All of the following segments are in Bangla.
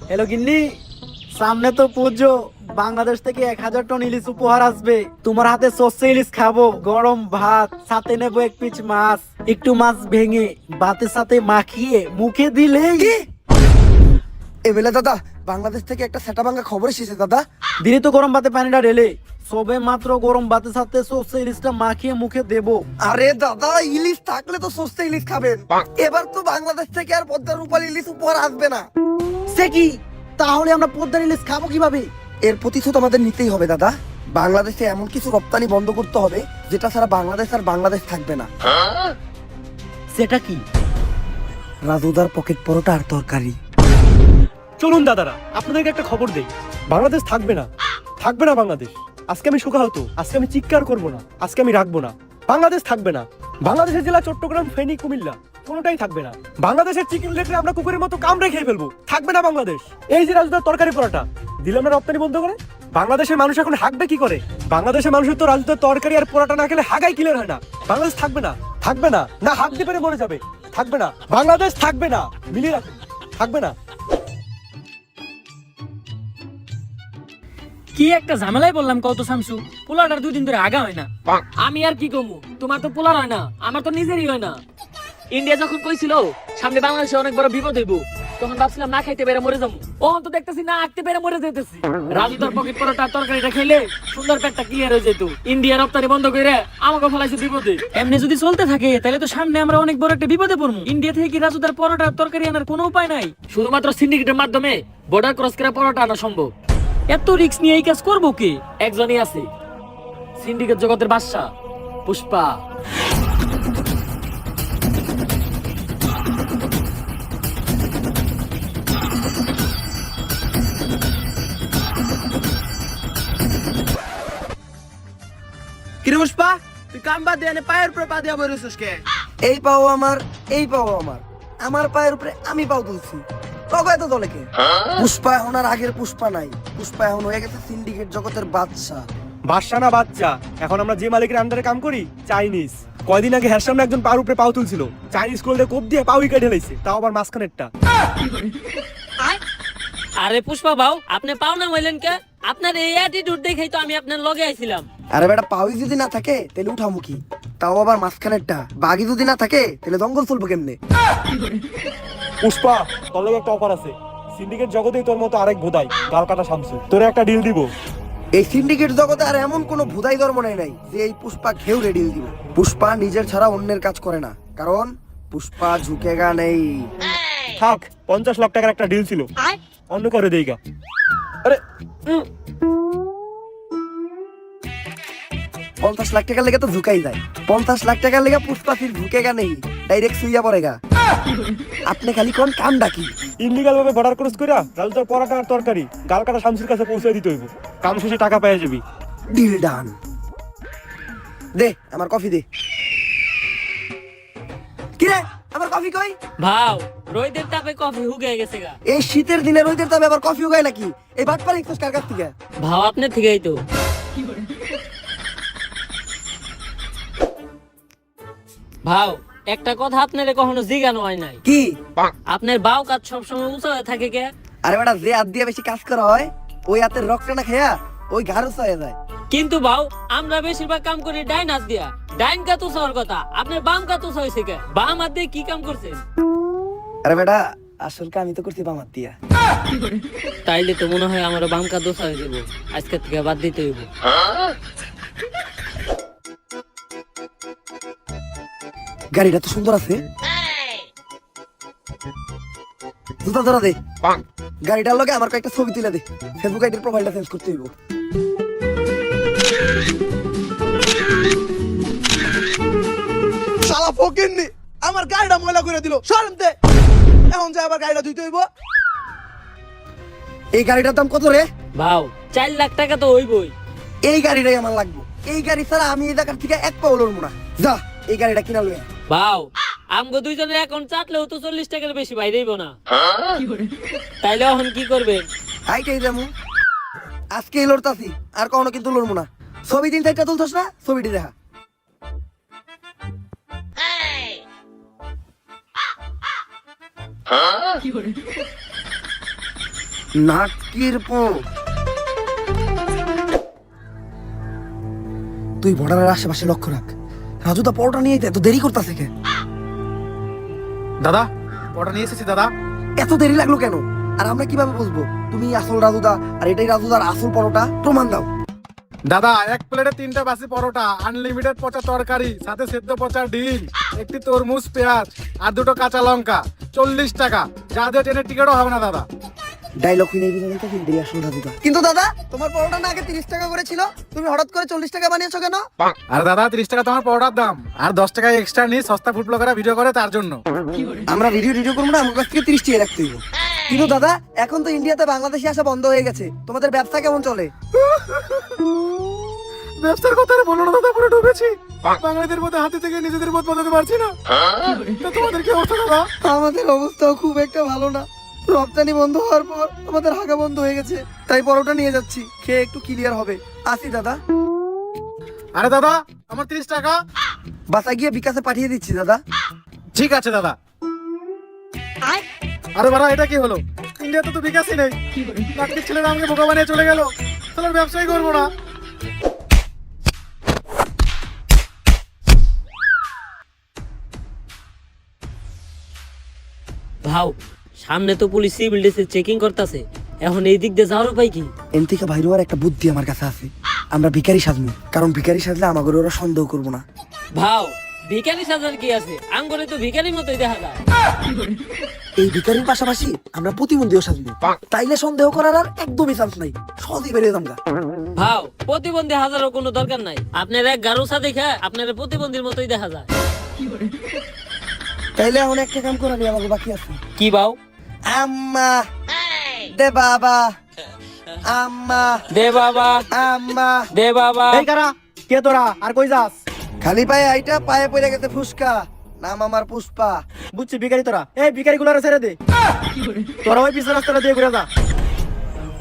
হ্যালো গিন্নি, সামনে তো পুজো। বাংলাদেশ থেকে 1000 টন ইলিশ উপহার আসবে। তোমার হাতে সর্ষে ইলিশ খাবো, গরম ভাত, সাথে নেবো এক পিস মাছ। একটু মাছ ভেঙে ভাতের সাথে মাখিয়ে মুখে দিলেই এবেলা দাদা বাংলাদেশ থেকে একটা সেটা ভাঙ্গা খবর এসেছে দাদা। দিনে তো গরম ভাতে পানিটা ঢেলে সবে মাত্র গরম ভাতের সাথে সর্ষে ইলিশটা মাখিয়ে মুখে দেবো। আরে দাদা ইলিশ থাকলে তো সস্তা ইলিশ খাবেন। এবার তো বাংলাদেশ থেকে আর পদ্মার রূপালী ইলিশ উপহার আসবে না। সে কি? তাহলে আমরা পদ্মার ইলিশ খাবো কিভাবে? এর প্রতিশোধ আমাদের নিতেই হবে দাদা। বাংলাদেশে এমন কিছু রপ্তানি বন্ধ করতে হবে যেটা ছাড়া বাংলাদেশ আর বাংলাদেশ থাকবে না। সেটা কি? রাজুদার পকেট পরোটা আর তরকারি। চলুন দাদারা, আপনাদেরকে একটা খবর দেই। বাংলাদেশ থাকবে না, থাকবে না বাংলাদেশ। আজকে আমি শোকাহত, আজকে আমি চিৎকার করব না, আজকে আমি রাখবো না। বাংলাদেশ থাকবে না। বাংলাদেশের জেলা চট্টগ্রাম, ফেনী, কুমিল্লা কোনোটাই থাকবে না। বাংলাদেশের চিকেন লেটে আমরা কুকুরের মতো কামড়ে খেয়ে ফেলবো। থাকবে না বাংলাদেশ। এই যে রাজুদার তরকারি পরোটা দিলাম না রপ্তানি বন্ধ করে, বাংলাদেশের মানুষ এখন হাঁকবে কি করে? বাংলাদেশের মানুষের তো রাজুদার তরকারি আর পরোটা না খেলে হাগাই ক্লিয়ার হয় না। বাংলাদেশ থাকবে না, থাকবে না, না হাঁকতে পেরে মরে যাবে। থাকবে না, বাংলাদেশ থাকবে না। মিলিয়ে রাখুন, থাকবে না। কি একটা ঝামেলায় বললাম কত শামসু, পোলাটার 2 দিন ধরে আগা হয় না। আমি আর কি কমু, তোমার তো পোলার হয় না, আমার তো নিজেরই হয় না। ইন্ডিয়া যখন কইছিল সামনে বাংলাদেশে অনেক বড় বিপদ হইব, তখন ভাবছিলাম না খাইতে পেরে মরে যাবো। ওহন তো দেখতেছি না আঁকতে পেরে মরে যেতেছি। রাজুদার পকেট পরোটা তরকারিটা খেলে সুন্দর পেটটা ক্লিয়ার হয়ে যেত। ইন্ডিয়া রপ্তানি বন্ধ করে আমাকে ফলাইছে বিপদে। এমনি যদি চলতে থাকে তাহলে তো সামনে আমরা অনেক বড় একটা বিপদে পড়বো। ইন্ডিয়া থেকে কি রাজুদার পরোটা তরকারি আনার কোনো উপায় নাই? শুধুমাত্র সিন্ডিকেটের মাধ্যমে বর্ডার ক্রস করে পরোটা আনা সম্ভব। এত রিস্ক নিয়ে এই কাজ করবো কে? একজনই আছে, সিন্ডিকেট জগতের বাদশা পুষ্পা। কিরে পুষ্পা, তুই কাম বাদ দিয়ে পায়ের উপরে পা দিয়া বসছিস কে? এই পাও আমার, এই পাও আমার, আমার পায়ের উপরে আমি পাও তুলছি। কবে তো দলেকে পুষ্পা এখন আর আগের পুষ্পা নাই। পুষ্পা এখন হয়ে গেছে সিন্ডিকেট জগতের বাদশা। বাদশা না বাচ্চা, এখন আমরা যে মালিকের আন্ডারে কাম করি চাইনিজ। কয়দিন আগে হ্যার সামনে একজন পার উপরে পাও তুলছিল, চাইনিজ কোল্ডে কোপ দিয়ে পাও কেটে ঢেলাইছে, তাও আবার মাঝখানেরটা। আরে পুষ্পা বাউ, আপনি পাও না হইলেন কে? আপনার এই অ্যাটিটিউড দেখেই তো আমি আপনার লগে আইছিলাম। আরে বেটা পাওই যদি না থাকে তাহলে উঠামুখী, তাও আবার মাঝখানেরটা। বাঘি যদি না থাকে তাহলে জঙ্গল চলবো কেমনে? পুষ্পা, তোর লগে একটা অফার আছে। সিন্ডিকেট জগতেই তোর মতো আরেক ভোদাই গাল কাটা শামসু, তোরে একটা ডিল দিব। এই সিন্ডিকেট জগতে আর এমন কোন ভুদাই ধর্ম নাই যে এই পুষ্পা ঘেউ রেডি দিব। পুষ্পা নিজের ছাড়া অন্যের কাজ করে না, কারণ পুষ্পা ঝুঁকেগা নেই। থাক, 50 লাখ টাকার একটা ডিল ছিল, অন্য করে দেইগা। আরে 50 লাখ টাকার লেগে তো ঝুঁকাই যায়। 50 লাখ টাকার লেগে পুষ্পা ফির ঝুঁকেগা নেই, ডাইরেক্ট সুইয়া পড়েগা। আপনি খালি কোন কাম ডাকি ইনলিগাল ভাবে বর্ডার ক্রস কইরা রাজুদার পরোটা আর তরকারি গাল কাটা শামসুর কাছে পৌঁছে দিতে হইব। কাম শেষে টাকা পেয়ে যাবি। Deal done. দে আমার কফি দে। কিরে আমার কফি কই? ভাও, রোহিতের তাপে কফি হুগে গেছে গা। এই শীতের দিনে রোদের তবে আবার কফি উগায় নাকি? এই বাটপারি একটু কার কাছ থেকে? ভাও আপনার থেকেই তো। ভাও, একটা কথা আপনারে কখনো জিজ্ঞানো হয় নাই। কি? আপনার বাউ কাজ সবসময় উঁচা হয়ে থাকে কে? আরে বেটা যে হাত দিয়ে বেশি কাজ করা হয় ওই হাতের রক্ত না খেয়া ওই ঘাড় হয়ে যায়। কিন্তু ভাও, আমরা বেশিরভাগ কাম করি ডাইন হাত দিয়া। ডাইন কাত উঁচা হওয়ার কথা, আপনার বাম কাত উঁচা হয়েছে কে? বাম হাত দিয়ে কি কাম করছেন? আরে বেটা আসল কাম আমি তো করছি বাম হাত দিয়া। তাইলে তো মনে হয় আমার বাম কাত উঁচা হয়ে যাবো, আজকের থেকে বাদ দিতে হইব। গাড়িটা তো সুন্দর আছে। জুতা ধরা দে। গাড়িটার লগে আমার কয়েকটা ছবি তুলে দে, ফেসবুক আইডির প্রোফাইলটা চেঞ্জ করতে হইব। শালা ফকিন্নি আমার গাড়িটা ময়লা করে দিল, সরেন দে। এখন যাই আবার গাড়িটা ধুইতে হইব। এই গাড়িটার দাম কত রে? ভাও, 4 লাখ টাকা তো হইবই। এই গাড়িটাই আমার লাগবে। এই গাড়ি ছাড়া আমি এই জায়গার থেকে এক পাও লড়বো না। যা এই গাড়িটা কিনা লইয়া। ভাও, আমগো দুইজনের অ্যাকাউন্ট চাটলেও তো 40 টাকার বেশি বাইরেইব না। তাইলে এখন কি করবেন? হাইটাই যাবো আজকে লড়তাছি, আর কখনো কিন্তু লড়বো না। ছবি 3-4টা তুলছস না, ছবিটি দেখা। নাটকির পো তুই বর্ডারের আশেপাশে লক্ষ্য রাখ। রাজুদা পরোটা নিয়ে এত দেরি করতেছে কে? দাদা পরোটা নিয়ে এসেছি দাদা। এত দেরি লাগলো কেন? আর আমরা কিভাবে বুঝবো তুমি আসল রাজুদা আর এটাই রাজুদার আসল পরোটা? প্রমাণ দাও। দাদা এক প্লেটে 3টা বাসি পরোটা, আনলিমিটেড পচা তরকারি, সাথে সেদ্ধ পচা ডিম, একটি তরমুজ, পেঁয়াজ আর 2টো কাঁচা লঙ্কা, 40 টাকা। যা দিয়ে ট্রেনের টিকিটও হবে না দাদা। ডায়লগ নেই বুঝে তো কিন্তু আসল রাজুদা। কিন্তু দাদা তোমার পরোটা না আগে 30 টাকা করে ছিল, তুমি হঠাৎ করে 40 টাকা বানিয়েছো কেন? আর দাদা 30 টাকা তোমার পরোটার দাম, আর 10 টাকা এক্সট্রা নিয়ে সস্তা ফুড ব্লগাররা ভিডিও করে তার জন্য। আমরা ভিডিও করবো না, আমার কাছ থেকে 30 টাকা রাখতে হইব। কিন্তু দাদা এখন তো ইন্ডিয়াতে বাংলাদেশি আসা বন্ধ হয়ে গেছে, তোমাদের ব্যবসা কেমন চলে? ব্যবসার কথা আর বলো না দাদা, পুরো ডুবেছি। বাঙালিদের মধ্যে হাতে থেকে নিজেদের মত বদলাতে পারছি না। তা তোমাদের কি অবস্থা দাদা? আমাদের অবস্থাও খুব একটা ভালো না। রপ্তানি বন্ধ হওয়ার পর আমাদের হাগা বন্ধ হয়ে গেছে, তাই পরোটা নিয়ে যাচ্ছি, খেয়ে একটু ক্লিয়ার হবে। আসি দাদা। আরে দাদা আমার 30 টাকা। বাসা গিয়ে বিকাশে পাঠিয়ে দিচ্ছি দাদা। ঠিক আছে দাদা। আরে বাড়া এটা কি হলো? ইন্ডিয়াতে তো বিকাশই নেই। লাটকির ছেলেরা আমাকে বোকা বানিয়ে চলে গেল। তাহলে ব্যবসাই করবো না। ভাও সামনে তো পুলিশ সিভিল ডিসে চেকিং করতেছে, এখন এই দিক দিয়ে যাওয়ার উপায় কি? এন থেকে বাইরে হওয়ার একটা বুদ্ধি আমার কাছে আছে। আমরা ভিখারি সাজবো, কারণ ভিখারি সাজলে আমাকে ওরা সন্দেহ করবো না। ভাও ভিখারি সাজার কি আছে? আঙ্গরে তো ভিখারির মতোই দেখা যায়। এই ভিখারির পাশাপাশি আমরা প্রতিবন্ধীও সাজবো, তাইলে সন্দেহ করার আর একদমই চান্স নাই, সহজেই বেরিয়ে যাবো। ভাও প্রতিবন্ধী হাজারও কোনো দরকার নাই, আপনার এক গারুসা দেখে আপনার প্রতিবন্ধীর মতোই দেখা যায়। তাইলে এখন একটা কাম করাবি, আমাকে বাকি আছে। কি ভাও? আম্মা দে বাবা, আম্মা দে বাবা, আম্মা দে বাবা। এই কারা কে তোরা আর কই যাস? খালি পায়ে আইটা পায়ে পড়ে গেছে ফুসকা, নাম আমার পুষ্পা। বুঝছি ভিখারি তোরা, এই ভিখারি গুলারে ছেড়ে দে। তোরা ওই পিছনের রাস্তাটা দিয়ে ঘুরে যা।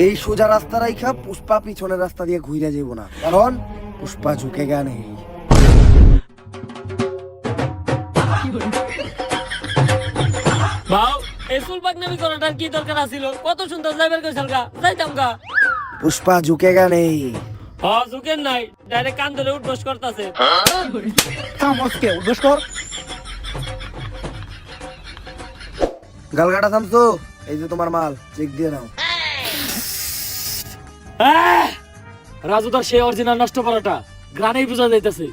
এই সোজা রাস্তা রাইখা পুষ্পা পিছনের রাস্তা দিয়ে ঘুরে যাইব না, কারণ পুষ্পা ঝুঁকে গানে। ভাও এই সুলপাকনামি করাটার কি দরকার আছিল? কত সুন্দর যাইবার কইছাল গা, যাইতাম গা। পুষ্পা ঝুঁকে গানে। হ্যাঁ ঝুঁকেন নাই, ডাইরেক্ট কান ধরে উঠবস করতেছে। থাম আজকে উদ্দেশ্য কর। গালগাটা থামছো, এই যে তোমার মাল, চেক দিয়ে নাও। রাজু তার সেই অরিজিনাল নষ্ট করাটা গ্রানেই বোঝা যাইতেছে।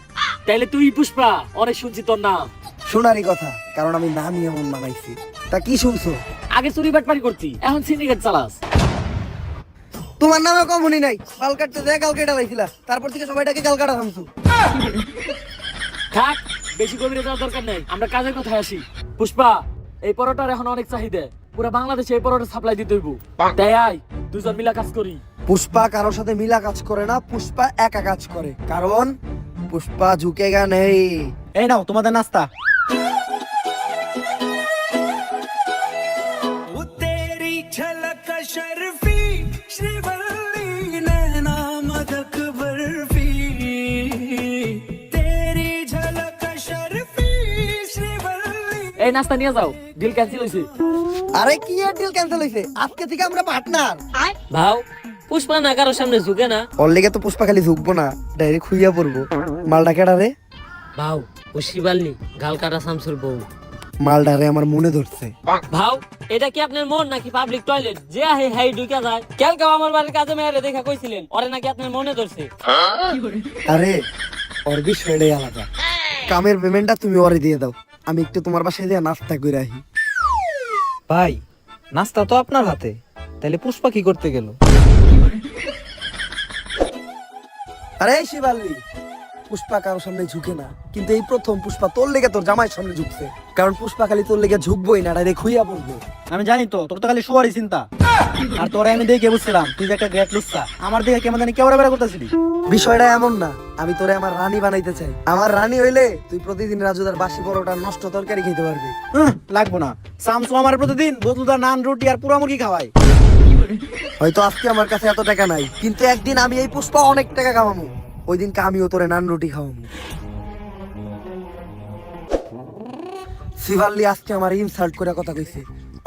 তাইলে তুই পুষ্পা, অনেক শুনছি তোর নাম। শোনারই কথা, কারণ আমি নামই এমন বানাইছি। তা কি শুনছো? আগে চুরি বাটপারি করতি, এখন সিন্ডিকেট চালাস। তোমার নামে কমনি নাই, গাল কাটতে যায় গাল কেটে লাইছিলা, তারপর থেকে সবাইটাকে গালকাটা থামছো। থাক, বেশি গভীরে যাওয়ার দরকার নেই, আমরা কাজের কথায় আসি। পুষ্পা এই পরোটার এখন অনেক চাহিদা, পুরো বাংলাদেশে এই পরোটা সাপ্লাই দিতে হইব। তাই আয় দুজন মিলা কাজ করি। পুষ্পা কারোর সাথে মিলা কাজ করে না, পুষ্পা একা কাজ করে, কারণ পুষ্পা ঝুঁকে গানে। এই নাও তোমাদের নাস্তা। এই নাস্তা নিয়ে যাও, ডিল ক্যান্সেল হইছে। আরে কি এর ডিল ক্যান্সেল হইছে? আজকে থেকে আমরা পার্টনার। ভাও পুষ্পা না কারোর সামনে ঝুঁকে না। ওর লেগে তো পুষ্পা খালি ঝুঁকবো না, ডাইরেক্ট খুইয়া পড়বো। মালটা কেডা রে? ভাও ও শিবালনি, গাল কাটা শামসুর বউ। মালটা রে আমার মনে ধরছে। ভাও এটা কি আপনার মন নাকি পাবলিক টয়লেট? যে আহে হাই ঢুকে যায়। কালকে আমার বাড়ির কাজে মেয়েরে দেখা কইছিলেন, ওরে নাকি আপনার মনে ধরছে। আরে ওর বিষয়টাই আলাদা। কামের পেমেন্টটা তুমি ওরে দিয়ে দাও, আমি একটু তোমার বাসায় দিয়ে নাস্তা করে আহি। ভাই নাস্তা তো আপনার হাতে, তাহলে পুষ্পা কি করতে গেল? আরে শিবালি, পুষ্পা কারোর সামনে ঝুঁকে না, কিন্তু এই প্রথম পুষ্পা তোর লেগে তোর জামাইয়ের সামনে ঝুঁকছে, কারণ পুষ্পা খালি তোর লেগে ঝুঁকবোই না, ডাইরেক্ট খুইয়া পড়বো। আমি জানি তো তোর তো খালি শুয়ারই চিন্তা। আর তোরে আমি দেখে বুঝছিলাম তুই যে একটা গ্রেট লুচ্চা। আমার দিকে কেমন জানি কেওড়া বেড়া করতেছিলি। বিষয়টা এমন না, আমি তোরে আমার রানী বানাইতে চাই। আমার রানী হইলে তুই প্রতিদিন রাজুদার বাসি পরোটা নষ্ট তরকারি খেতে পারবি। লাগবো না, সামসু আমার প্রতিদিন বদলুদা নান রুটি আর পুরা মুরগি খাওয়াই। হয়তো আজকে আমার কাছে এত টাকা নাই, কিন্তু একদিন আমি এই পুষ্পা অনেক টাকা কামাবো, ওই দিনকে আমিও তোরে নান রুটি খাওয়াবো। শিবাল্লি আজকে আমার ইনসাল্ট করে কথা কইছে,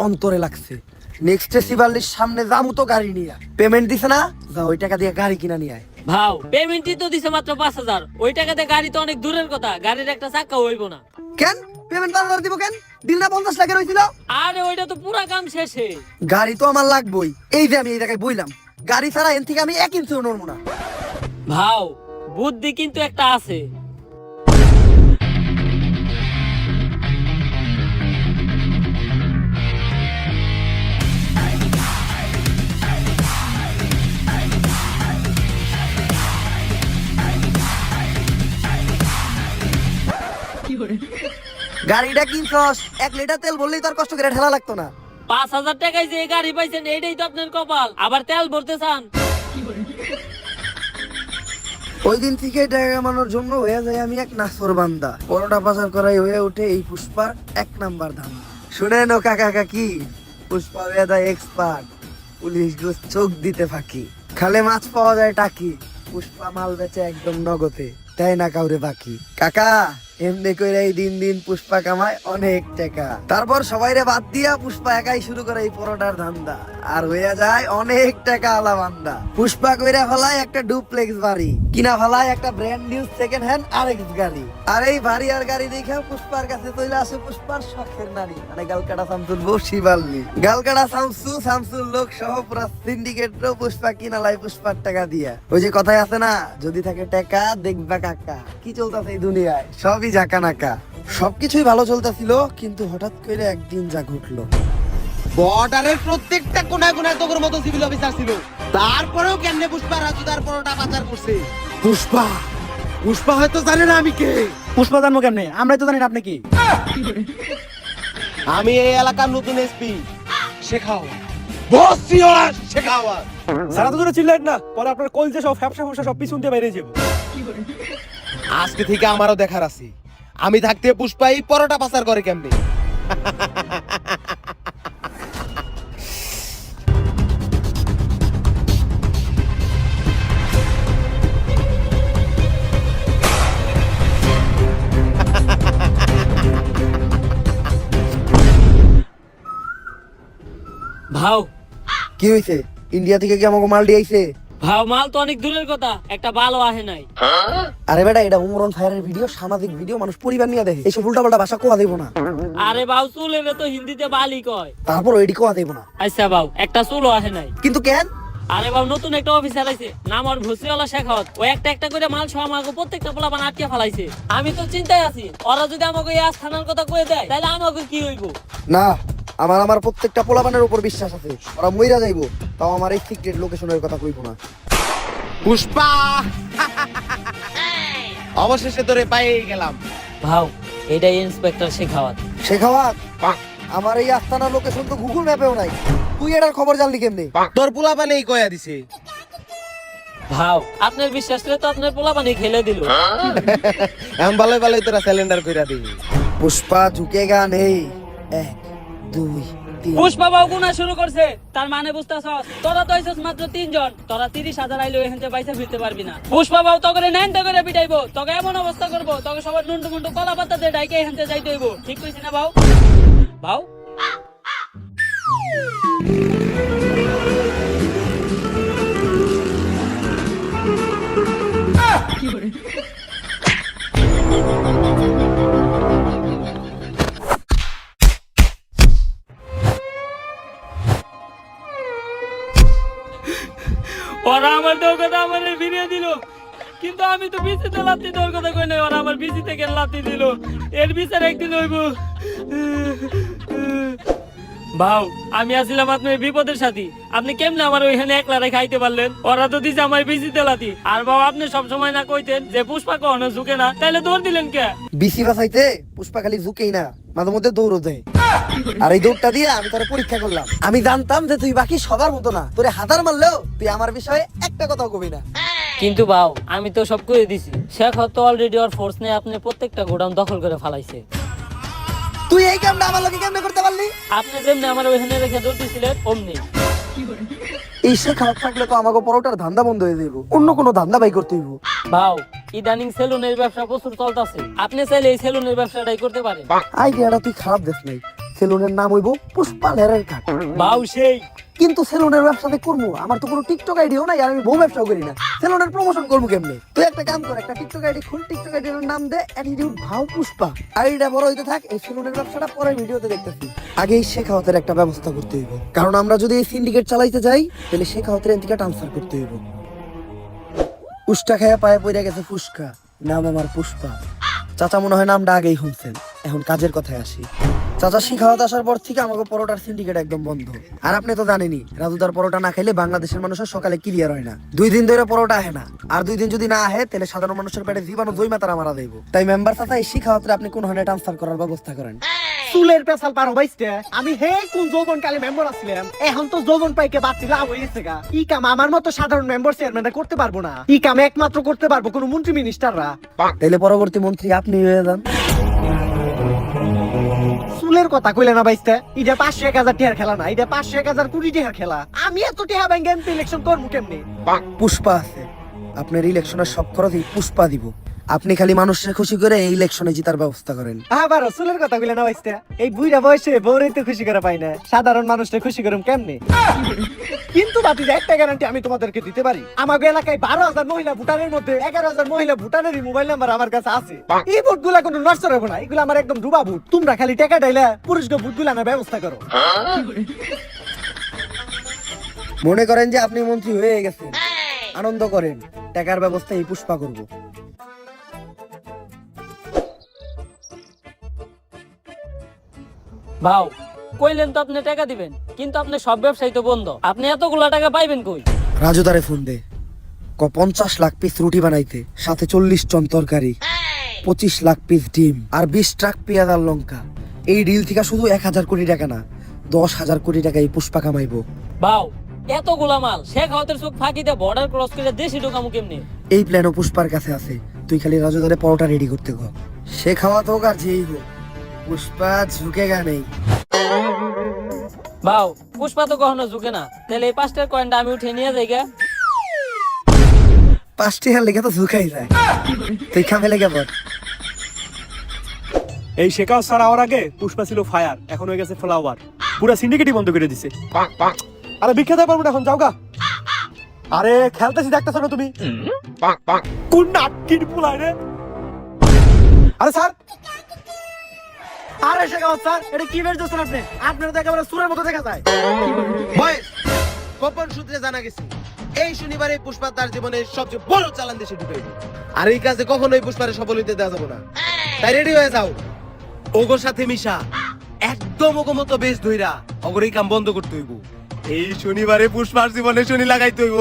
অন্তরে লাগছে। নেক্সট শিবাল্লির সামনে যামু তো গাড়ি নিয়ে পেমেন্ট দিছে না, যা ওই টাকা দিয়ে গাড়ি কিনা নিয়ে আয়। ভাও পেমেন্টই তো দিছে মাত্র 5,000, ওই টাকাতে গাড়ি তো অনেক দূরের কথা, গাড়ির একটা চাকা হইব না। কেন পেমেন্ট 5,000 দিব কেন? দিল না 50 লাখের হইছিল? আরে ওইটা তো পুরা কাম শেষে। গাড়ি তো আমার লাগবেই, এই যে আমি এই জায়গায় বইলাম, গাড়ি ছাড়া এন থেকে আমি 1 ইঞ্চিও নড়বো না। ভাও বুদ্ধি কিন্তু একটা আছে। গাড়িটা কিনছস 1 লিটার তেল বললেই তোর কষ্ট করে ঠেলা লাগতো না। 5,000 টাকায় যে গাড়ি পাইছেন এইটাই তো আপনার কপাল, আবার তেল ভরতে চান। ওই দিন থেকে টাকা কামানোর জন্য হয়ে যায় আমি এক নাসর বান্দা, পরোটা পাচার করাই হয়ে ওঠে এই পুষ্পার 1 নাম্বার ধাম। শুনেন ও কাকা কাকি, পুষ্পা হয়ে যায় এক্সপার্ট, পুলিশ ঘুষ চোখ দিতে ফাঁকি, খালে মাছ পাওয়া যায় টাকি, পুষ্পা মাল বেচে একদম নগদে, দেয় না কাউরে বাকি। কাকা এমনি করে এই দিন দিন পুষ্পা কামায় অনেক টাকা, তারপর সবাইরে বাদ দিয়া পুষ্পা একাই শুরু করে এই পরোটার ধান্দা, আর হয়ে যায় অনেক টাকা আলা বান্দা। পুষ্পা কইরা ফেলায় একটা ডুপ্লেক্স বাড়ি, কিনা ফেলায় একটা brand new second hand RX গাড়ি, আর এই বাড়ি আর গাড়ি দেখে পুষ্পার কাছে চলে আসে পুষ্পার শখের নারী, মানে গালকাটা শামসুল বউ শিবাল্লি। গালকাটা শামসুল লোক সহ পুরা সিন্ডিকেট পুষ্পা কিনা লাই পুষ্পার টাকা দিয়া। ওই যে কথাই আছে না, যদি থাকে টাকা দেখবা কাকা, কি চলতেছে এই দুনিয়ায় সবই জাকা নাকা। সবকিছুই ভালো চলতেছিল, কিন্তু হঠাৎ করে একদিন যা ঘটলো। বর্ডারের প্রত্যেকটা কোনায় কোনায় তোর মতো সিভিল অফিসার ছিল, তারপরেও কেমনে পুষ্পা রাজুদার পরোটা পাচার করছে। পুষ্পা হয়তো জানে না আমি কে। পুষ্পা জানবো কেমনে? আমরাই তো জানি না আপনি কি। আমি এই এলাকার নতুন এসপি শেখাওয়া, বস সিওর শেখাওয়া। সারা তো চিল্লাইট না, পরে আপনার কলজে সব ফ্যাপসা ফ্যাপসা সব পিছন দিয়ে বাইরে যাবো। আজকে থেকে আমারও দেখার আছে, আমি থাকতে পুষ্পা এই পরোটা পাচার করে কেমনে। ভাও কি হইছে? ইন্ডিয়া থেকে কি আমাকে মাল দিয়ে আইছে? ভাও মাল তো অনেক দূরের কথা, একটা ভালো আহে নাই। আরে বেটা, এটা উমরন ফায়ারের ভিডিও, সামাজিক ভিডিও, মানুষ পরিবার নিয়ে দেখে, এইসব উল্টাপাল্টা ভাষা কোয়া দেব না। আরে ভাও চুলের তো হিন্দিতে বালি কয়। তারপর ওইটি কোয়া দেব না। আচ্ছা ভাও একটা চুলও আহে নাই। কিন্তু কেন? আরে বাবু নতুন একটা অফিসার আইছে, নাম আর ভুসিওয়ালা শেখাওয়াত, ও একটা একটা করে মাল সহ আমাকে প্রত্যেকটা পোলাপান আটকে ফেলাইছে। আমি তো চিন্তায় আছি, ওরা যদি আমাকে এই আস্থানার কথা কয়ে দেয় তাহলে আমাকে কি হইব। না, আমার প্রত্যেকটা পোলাপানের উপর বিশ্বাস আছে, ওরা মইরা যাইবো, তাও আমার এই সিক্রেট লোকেশনের কথা কইব না। পুষ্পা অবশেষে তোরে পাই গেলাম। ভাও এটাই ইন্সপেক্টর শেখাওয়াত। শেখাওয়াত, আমার এই আস্তানার লোকেশন তো গুগল ম্যাপেও নাই, তুই এটার খবর জানলি কেমনে? তোর পোলাপানেই কয়া দিছে। ভাও আপনার বিশ্বাস করে তো আপনার পোলাপানি খেলে দিল। এম ভালোই ভালোই তোরা সিলিন্ডার কইরা দিবি। পুষ্পা ঝুঁকেগা নেই, 1 2 3। পুষ্পা বাবু গুনা শুরু করছে, তার মানে বুঝতেছ, তোরা তো আইছস মাত্র 3 জন, তোরা 30,000 আইলে এখান থেকে পয়সা ফিরতে পারবি না। পুষ্পা বাবু তো করে নেন তো করে পিটাইবো, তোকে এমন অবস্থা করবো, তোকে সবার নুন্টু মুন্টু কলা পাতা দিয়ে ডাইকে এখান থেকে যাইতে হইব। ঠিক কইছি না ভাও? ভাও ওরা আমার তো কথা আমার ফিরিয়ে দিল, কিন্তু আমি তো বিসিতে লাত্তি দেওয়ার কথা কই নাই, ওরা আমার বিসি থেকে লাত্তি দিল। এর বিচার একদিন হইব। ভাও আমি আসছিলাম আপনার বিপদের সাথী, আপনি কেমনে আমার ওইখানে একলা রেখে আইতে পারলেন? ওরা তো দিছে আমার বিসিতে লাত্তি। আর বাবা আপনি সব সময় না কইতেন যে পুষ্পা কখনো ঝুঁকে না, তাইলে দৌড় দিলেন কে? বিসি বাসাইতে পুষ্পা খালি ঝুঁকেই না, মাঝে মধ্যে দৌড়ও দেয়, আর এই দৌড়টা দিয়ে আমি তোর পরীক্ষা করলাম। আমি জানতাম যে তুই বাকি সবার মতো না, তোরে হাজার মারলেও তুই আমার বিষয়ে একটা কথাও কবি না। কিন্তু ভাও আমি তো সব করে দিছি, শেখ তো অলরেডি ওর ফোর্স নিয়ে আপনি প্রত্যেকটা গোডাউন দখল করে ফেলাইছে। তুই এই কামটা আমার লোকে কেমনে করতে পারলি? আপনি যেমনি আমার ওইখানে রেখে দৌড়তেছিলেন অমনি। এই শেখাওয়াত থাকলে তো আমাকে পরোটার ধান্দা বন্ধ হয়ে যাইব, অন্য কোনো ধান্দা বাই করতে হইব। ভাও ইদানিং সেলুনের ব্যবসা প্রচুর চলতেছে, আপনি চাইলে এই সেলুনের ব্যবসাটাই করতে পারেন। আইডিয়াটা তুই খারাপ দেখ নাই, সেলুনের নাম হইব পুষ্পা লেরের কাট। বাউ সেই কিন্তু সেলুনের ব্যবসাতে করবো, আমার তো কোনো টিকটক আইডিও নাই, আর আমি বউ ব্যবসাও করি না, সেলুনের প্রমোশন করবো কেমনে? তুই একটা কাম কর, একটা টিকটক আইডি খুল, টিকটক আইডির নাম দে অ্যাটিটিউড ভাও পুষ্পা। আইডিটা বড় হইতে থাক, এই সেলুনের ব্যবসাটা পরে ভিডিওতে দেখতেছি। আগে এই শেখাওয়াতের একটা ব্যবস্থা করতে হইব, কারণ আমরা যদি এই সিন্ডিকেট চালাইতে যাই তাহলে শেখাওয়াতের এদিকে ট্রান্সফার করতে হইব। উষ্টা খায়া পায়ে পড়ে গেছে ফুসকা, নাম আমার পুষ্পা। চাচা মনে হয় নামটা আগেই শুনছেন, এখন কাজের কথায় আসি। চাচা শিখাওয়াত আসার পর থেকে আমাকে পরোটার সিন্ডিকেট একদম বন্ধ। আর আপনি তো জানেনই, রাজুদার পরোটা না খাইলে বাংলাদেশের মানুষের সকালে ক্লিয়ার হয় না। 2 দিন ধরে পরোটা আহে না, আর 2 দিন যদি না আহে তাহলে সাধারণ মানুষের পেটে জীবাণু জৈমা তারা মারা দেব। তাই মেম্বার চাচা এই শিখাওয়াতে আপনি কোন ধরনের ট্রান্সফার করার ব্যবস্থা করেন। চুলের পেছাল পারো বাইসতে, আমি হে কোন যৌবন কালে মেম্বার আসছিলাম, এখন তো যৌবন পাইকে বাড়তি লাভ হয়ে গেছে গা। ই কাম আমার মতো সাধারণ মেম্বার চেয়ারম্যানরা করতে পারবো না, ই কাম একমাত্র করতে পারবো কোন মন্ত্রী মিনিস্টাররা। তাইলে পরবর্তী মন্ত্রী আপনি হয়ে যান। চুলের কথা কইলে না বাইসতে, এটা 500-1000 টাকার খেলা না, এটা 500-1000 কোটি টাকার খেলা। আমি এত টাকা ব্যাংকে এমপি ইলেকশন করবো কেমনে? পুষ্পা আছে, আপনার ইলেকশনের সব খরচ এই পুষ্পা দিব। আপনি খালি মানুষকে খুশি করে এই ইলেকশনে জিতার ব্যবস্থা করেন। আবার চুলের কথা কইলে না বাইসতে, এই বুইড়া বয়সে বউরে তো খুশি করে পাই না, সাধারণ মানুষকে খুশি করুম কেমনে? কিন্তু বাতি একটা গ্যারান্টি আমি তোমাদেরকে দিতে পারি, আমার এলাকায় 12,000 মহিলা ভোটারের মধ্যে 11,000 মহিলা ভোটারেরই মোবাইল নাম্বার আমার কাছে আছে। এই ভোট গুলা কোনো নষ্ট হবে না, এগুলো আমার একদম ডুবা ভোট। তোমরা খালি টাকা ডাইলে পুরুষকে ভোট গুলা আনার ব্যবস্থা করো। মনে করেন যে আপনি মন্ত্রী হয়ে গেছেন, আনন্দ করেন, টাকার ব্যবস্থা এই পুষ্পা করব। ভাও কইলেন তো আপনি টাকা দিবেন, কিন্তু আপনি সব ব্যবসায়ী তো বন্ধ, আপনি এতগুলা টাকা পাইবেন কই? রাজুদারে ফোন দে, 50 লাখ পিস রুটি বানাইতে, সাথে 40 টন তরকারি, 25 লাখ পিস ডিম, আর 20 ট্রাক পেঁয়াজ আর লঙ্কা। এই ডিল থেকে শুধু 1000 কোটি টাকা না, 10,000 কোটি টাকা এই পুষ্পা কামাইবো। ভাও এতগুলা মাল শেখ হাওয়াতের চোখ ফাঁকি দিয়ে বর্ডার ক্রস করে দেশে ঢোকামু কেমনে? এই প্ল্যানও পুষ্পার কাছে আছে, তুই খালি রাজুদারে পরোটা রেডি করতে কর। সে খাওয়া তো আর যেই হোক, পুষ্পা ঝুঁকেগা নেই। ভাও পুষ্পা তো কখনো ঝুঁকে না, তাহলে এই 5টার কয়েনটা আমি উঠে নিয়ে যাই গা। 5 টাকার লেগে তো ঝুঁকাই যায়, তুই খামে লেগে পড়। এই শেখাও ছাড়া হওয়ার আগে পুষ্পা ছিল ফায়ার, এখন হয়ে গেছে ফ্লাওয়ার, পুরো সিন্ডিকেটই বন্ধ করে দিছে। আরে বিখ্যাত পারবো না এখন, যাও গা। আরে খেলতেছি দেখতেছো না তুমি, কোন নাটকির পুলাই রে? আরে স্যার, আরে শেখাও স্যার, এটা কি বের করছেন আপনি? আপনার তো একেবারে সুরের মতো দেখা যায়। বয়েস গোপন সূত্রে জানা গেছে এই শনিবারে পুষ্পা তার জীবনের সবচেয়ে বড় চালান দেশে ঢুকাইবে, আর এই কাজে কখনোই পুষ্পারে সফল হইতে দেওয়া যাবে না। তাই রেডি হয়ে যাও, ওগোর সাথে মিশা একদম ওগো মতো বেশ ধইরা ওগোর এই কাম বন্ধ করতে হইব। এই শনিবারে পুষ্পার জীবনে শনি লাগাইতে হইব।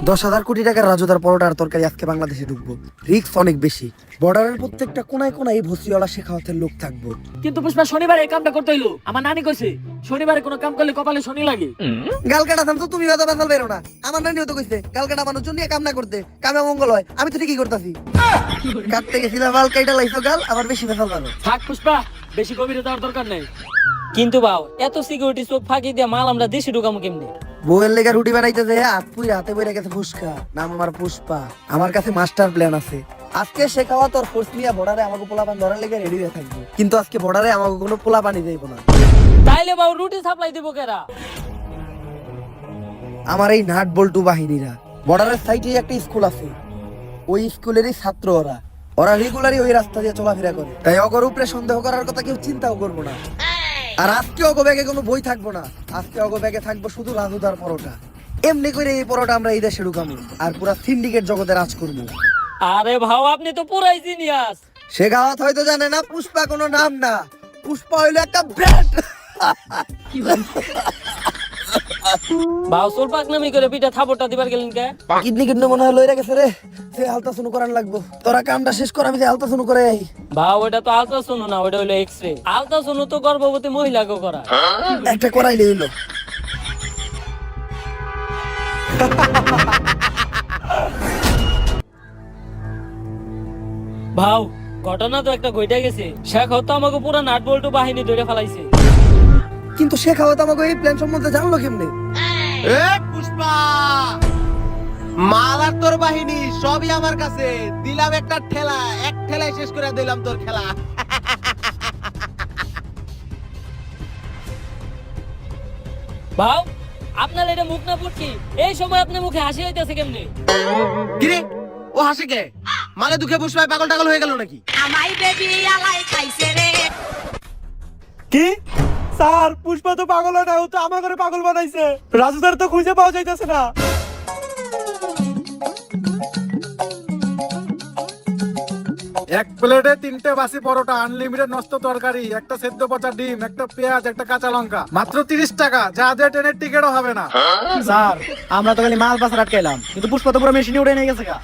10,000 কোটি টাকার রাজুদার পরোটা আর তরকারি আজকে বাংলাদেশে ঢুকবো, রিস্ক অনেক বেশি। বর্ডারের প্রত্যেকটা কোনায় কোনায় ভসিওয়ালা শেখাওয়াতের লোক থাকবো। কিন্তু পুষ্পা শনিবারে এই কামটা করতে হইলো, আমার নানি কইছে শনিবারে কোনো কাম করলে কপালে শনি লাগে। গাল কাটা থাম তো, তুমি হয়তো বেসাল বেরো না। আমার নানিও তো কইছে গাল কাটা মানুষ নিয়ে কাম না করতে, কামে মঙ্গল হয়। আমি তো ঠিকই করতেছি, কাটতে গেছিলাম বাল কাইটা লাইছো গাল, আবার বেশি বেসাল পারো। থাক পুষ্পা, বেশি গভীরে যাওয়ার দরকার নেই। কিন্তু ভাও এত সিকিউরিটি চোখ ফাঁকি দিয়ে মাল আমরা দেশে ঢুকামু কেমনে? বউয়ের লেগে রুটি বানাইতে যে হাতে বইরা গেছে ফুসকা, নাম আমার পুষ্পা। আমার কাছে মাস্টার প্ল্যান আছে। আজকে শেখাওয়া তোর ফোর্স নিয়ে বর্ডারে আমাকে পোলাপান ধরার লেগে রেডি হয়ে থাকবো, কিন্তু আজকে বর্ডারে আমাকে কোনো পোলাপানি যাইব না। তাইলে ভাও রুটি সাপ্লাই দিব কেরা? আমার এই নাট বল্টু বাহিনীরা। বর্ডারের সাইডে একটা স্কুল আছে, ওই স্কুলেরই ছাত্র ওরা। ওরা রেগুলারই ওই রাস্তা দিয়ে চলাফেরা করে, তাই অগর উপরে সন্দেহ করার কথা কেউ চিন্তাও করবো না। আর আজকে অগো ব্যাগে কোনো বই থাকবো না, আজকে অগো ব্যাগে থাকবো শুধু রাজুদার পরোটা। এমনি করে এই পরোটা আমরা এই দেশে ঢুকাবো, আর পুরা সিন্ডিকেট জগতে রাজ করবো। আরে ভাও আপনি তো পুরাই জিনিয়াস। সে গাওয়াত হয়তো জানে না পুষ্পা কোনো নাম না, পুষ্পা হইলো একটা ব্র্যান্ড। ভাও সোল পাকনামি করে পিঠা থাপড়টা দিবার গেলেন কে? কিডনি কিডনি মনে হয় লইরা গেছে রে, সে আলট্রাসাউন্ড করার লাগবো। তোরা কামটা শেষ কর, আমি যে আলট্রাসাউন্ড করে আই। ভাও ওটা তো আলট্রাসাউন্ড না, ওটা হলো এক্সরে। আলট্রাসাউন্ড তো গর্ভবতী মহিলাকে করা। একটা করাইলে হইলো। ভাও ঘটনা তো একটা ঘটে গেছে, শেখ হতো আমাকে পুরো নাট বল্টু বাহিনী ধরে ফেলাইছে। কিন্তু সে খাওয়াতে আমাকে এই প্ল্যান সম্বন্ধে জানলো কেমনে? এ পুষ্পা, মাল আর তোর বাহিনী সবই আমার কাছে। দিলাম একটা ঠেলা, এক ঠেলায় শেষ করে দিলাম তোর খেলা। ভাও আপনার এটা মুখ না ফুটকি এই সময় আপনার মুখে হাসি হইতেছে কেমনে? কিরে ও হাসে কে? মানে দুঃখে পুষ্পায় পাগল টাগল হয়ে গেল নাকি? আমাই বেবি আলাই খাইছে রে। কি স্যার পুষ্পা তো পাগল হয় না, ও তো আমার ঘরে পাগল বানাইছে। রাজু স্যার তো খুঁজে পাওয়া যাইতেছে না। এক প্লেটে 3টে বাসি পরোটা, আনলিমিটেড নষ্ট তরকারি, একটা সেদ্ধ পচা ডিম, একটা পেঁয়াজ, একটা কাঁচা লঙ্কা, মাত্র 30 টাকা, যা দিয়ে ট্রেনের টিকিটও হবে না। স্যার আমরা তো খালি মাল পাচার আটকাইলাম, কিন্তু পুষ্পা তো পুরো মেশিনে উঠে নিয়ে গেছে গা।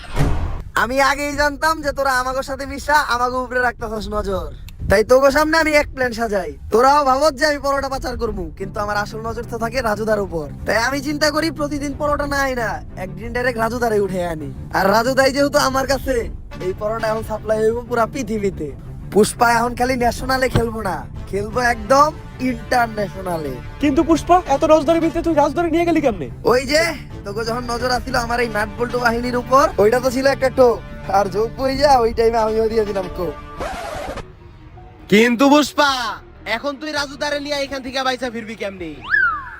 আমি আগেই জানতাম যে তোরা আমাকে সাথে মিশা আমাকে উপরে রাখতেছস নজর, তাই তোকে সামনে আমি এক প্ল্যান সাজাই। তোরাও ভাবত যে আমি পরোটা পাচার করবো, কিন্তু আমার আসল নজর তো থাকে রাজুদার উপর। তাই আমি চিন্তা করি প্রতিদিন পরোটা না আই না, একদিন ডাইরেক্ট রাজুদারে উঠে আনি। আর রাজুদাই যেহেতু আমার কাছে, এই পরোটা এখন সাপ্লাই হইব পুরা পৃথিবীতে। পুষ্পা এখন খালি ন্যাশনালে খেলবো না, খেলবো একদম ইন্টারন্যাশনালে। কিন্তু পুষ্পা এত নজরের ভিতরে তুই রাজধরে নিয়ে গেলি কেমনে? ওই যে তোকে যখন নজর আসছিল আমার এই নাট বল্টু বাহিনীর উপর, ওইটা তো ছিল একটা টোপ, আর যোগ বই যা ওই টাইমে আমিও দিয়ে দিলাম কোপ। কিন্তু পুষ্পা এখন তুই রাজু দারে নিয়ে এখান থেকে বাইসা ফিরবি কেমনি?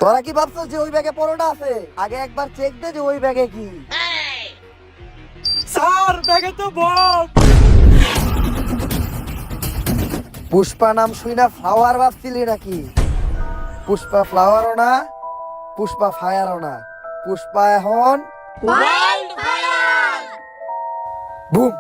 তোরা কি ভাবছিস যে ওই ব্যাগে পরোটা আছে? আগে একবার চেক দে যে ওই ব্যাগে কি। স্যার ব্যাগে তো বম। পুষ্পা নাম শুই না ফ্লাওয়ার ভাবছিলি নাকি? পুষ্পা ফ্লাওয়ারও না, পুষ্পা ফায়ারও না, পুষ্পা এখন ওয়াইল্ড ফায়ার। বুম।